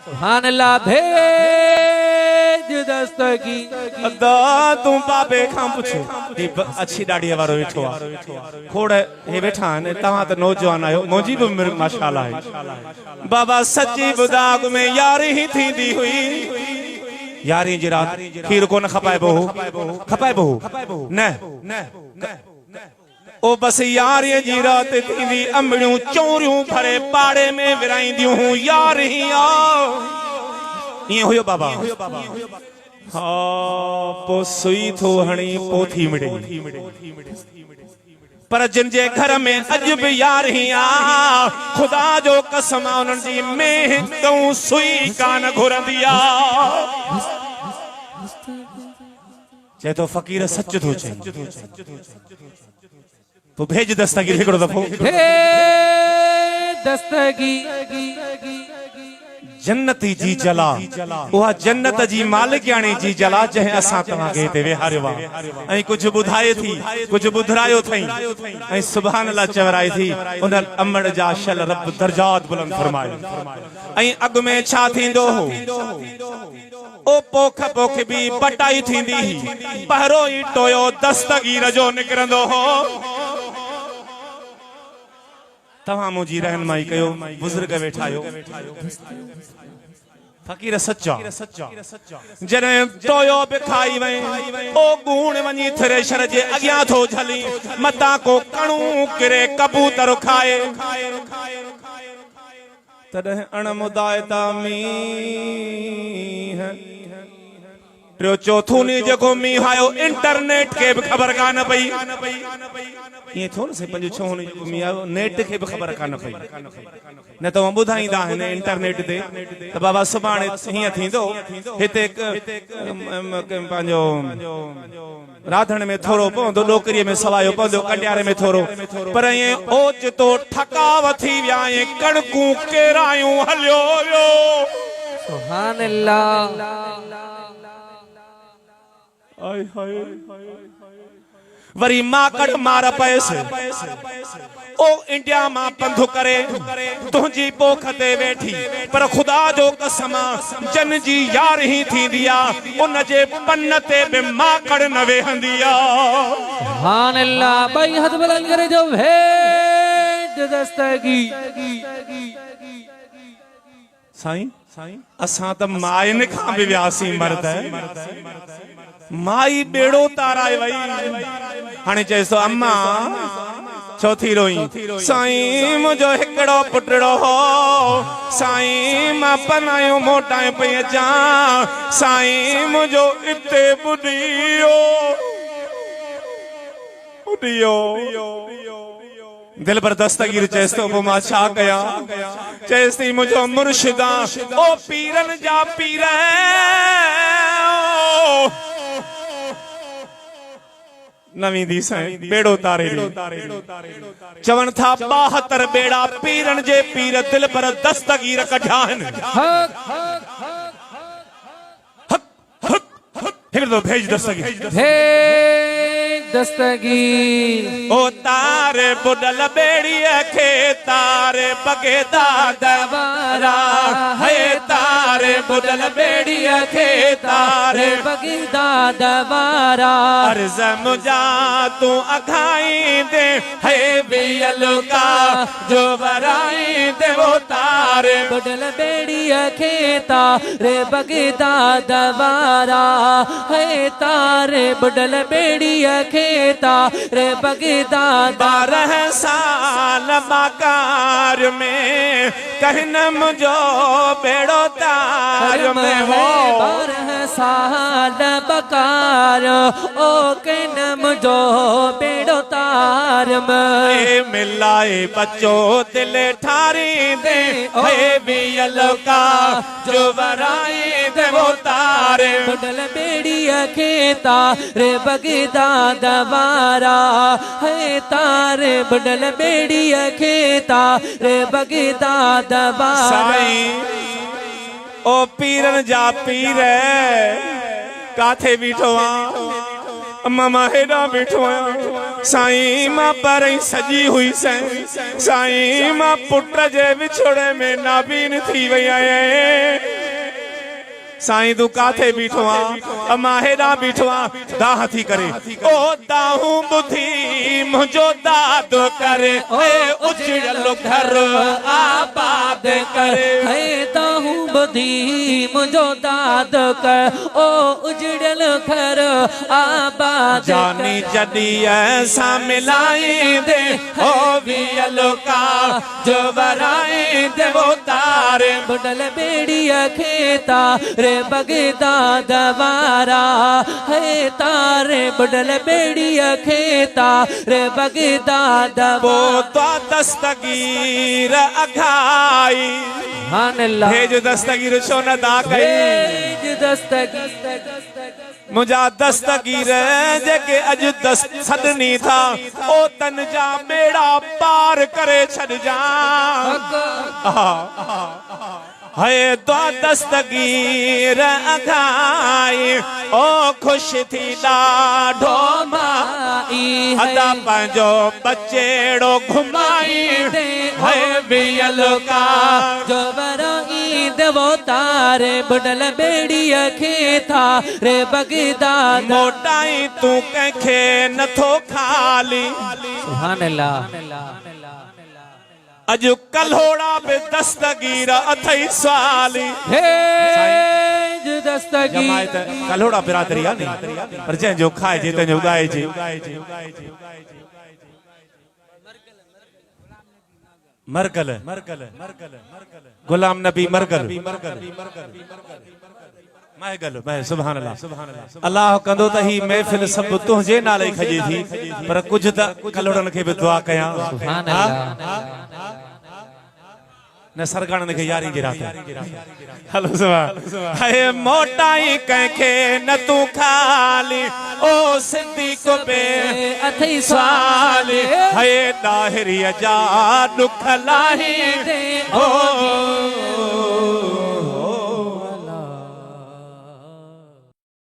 सुभान अल्लाह भेज दस्तगी अदा तू बाबे खां पुछो अच्छी दाढ़ी वारो वेठो आ खोड़ हे वेठा ने तवा तो नौजवान आयो मुंजी भी उम्र माशाल्लाह है बाबा सच्ची बुदाग में यारी ही थींदी हुई यारी जी रात खीर को न खपाए बहू न ओ बस यारी जी रात थींदी अमड़ियों चोरियों भरे पाड़े में विराईंदियूं यार ही आ ये हुयो बाबा हाँ पो सुई थो हणी पोथी मिड़े पर जिनजे घर में अज भी यार ही आ खुदा जो कसम उन्हनि जी में कहूं सुई कान घुरंदी आ चए तो फकीर सच थो चए तो भेज दस्तगीर हिकिड़ो दफ़ो दस्तगी जन्नती जी जला वह जन्नत जी मालिकाणी जी जला जह असा तवा के ते वेहारियो वा ऐ कुछ बुधाए थी कुछ बुधरायो थई ऐ सुभान अल्लाह चवराई थी उन अमड़ जा शल रब दर्जात बुलंद फरमाए ऐ अग में छा थींदो हो ओ पोख पोख भी बटाई थींदी पहरो ई टोयो दस्तगीर जो निकरंदो हो तवा मुजी रहनुमाई कयो बुजुर्ग वेठायो फकीर सच्चा जने टोयो बिखाई वे ओ गुण वनी थ्रेशर जे अगियां थो झली मता को कणू किरे कबूतर खाए तदह अणमुदायता मी है टियो चौथो नी जेको मी आयो इंटरनेट के भी खबर कान पई ये थो न से पंज छो नी जेको मी आयो नेट के भी खबर कान पई न तो बुधाईंदा आहिनि इंटरनेट ते त बाबा सुभाणे हीअं थींदो हिते पंहिंजो राधण में थोरो पवंदो डोकरीअ में सवायो पवंदो कंडियारे में थोरो पर ईअं ओचितो ठकाव थी विया ऐं कणकूं केरायूं हलियो वियो सुभान अल्लाह आय हाय वरी माकड़ मार पैसे ओ इंडिया मां पंधु करे तुझी पोख ते वेठी पर खुदा जो कसम जन जी यार ही थींदी आ उन जे पन ते बि माकड़ न वेहंदी आ सुभान अल्लाह भाई हथ बुलंद करे जो भेज दस्तगी साईं असां त माइन खां बि वियासीं मर्द माई बेड़ो ताराए वई हाणे चएसो अम्मा छो थी रोई साईं मुंहिंजो हिकिड़ो पुटड़ो हो साईं मां पनायो मोटाए पई अचां साईं मुंहिंजो इते बुढ़ियो दिल पर दस्तगीर चेस्तो पो मां छा कया चेस्ती मुझो मुर्शिदा ओ पीरन जा पीर नवी दी साईं बेड़ो तारे चवन था 72 बेड़ा पीरन जे पीर दिल पर दस्तगीर कढान हिकिड़ो भेज दस्तगीर दस्तगीर ओ तारे बुडल बेड़िया के तारे बगेदा दवारा है तारे बुडल बेड़िया के तारे बगीदा दवारा अर्ज मुझा तू अखाई दे है बियलो का जो बराई दे वो तारे बुडल बेड़िया के तारे बगीदा दवारा है तारे बुडल बेड़िया रे बगीदा 12 साल मकार में कहना मुझो बेड़ो तार में हो 12 साल बकार ओ कहना मुझो बेड़ो तार में मिलाए बच्चों दिल ठारी दे हे बियलो का जो बराई दे वो तारे बुडल बेड़िया खेता रे बगीदा दवारा है तारे बुडल बेड़िया खेता रे बगीदा दवारा ओ पीरन जा पीर काथे बीठो मामा हेडा बीठो साईं मां पर सजी हुई साईं मां पुट जे विछोड़े में नाबीन थी वई आहियां साईं तू काथे बीठो आ मां हेॾां बीठो आ दाह थी करे ओ दाहूं बुधी मुंहिंजो दाद करे ए उजड़ल घर आबाद करे हे ताहूं बधी मुंहिंजो दाद कर ओ उजड़ल घर आबाद जानी जॾी ऐसा मिलाईंदे हो वियल का जो वराईंदे वो तारे बुडल बेड़िया खेता रे बगदाद वारा है तारे बुडल बेड़िया खेता रे बगदाद वो तो दस्तगीर अघाई सुभान अल्लाह भेज दस्तगीर छो न दा कई भेज दस्तगीर मुझा दस्तगीर जेके अज सदनी था ओ तन जा बेड़ा पार करे छड़ जा है तो दस्तगीर अघाई ओ खुश थी ॾाढो माई अदा पंहिंजो बचेड़ो घुमाई है वियल का जो वराई देवो तारे बुडल बेड़िया खेता रे बगदाद मोटाई तू कंखे नथो खाली सुभान अल्लाह अज कल्होड़ा पे दस्तगीर अथई साली भेज दस्तगीर जमायत कल्होड़ा बिरादरी आ नहीं पर जंहिंजो खाए जे तंहिंजो ॻाए जे मरकल गुलाम नबी मरकल मैं सुभान अल्लाह अल्लाह कंदो त ही महफिल सब तुंहिंजे नाले खजे थी पर कुछ त कल्होड़न खे भी दुआ कयां सुभान अल्लाह न सरगाणन खे यारी जी रात हलो सुभान है मोटाई कंखे न तू खाली ओ सिद्दीक़ पे अथई साली है दाहिरी जा दुख लाही ओ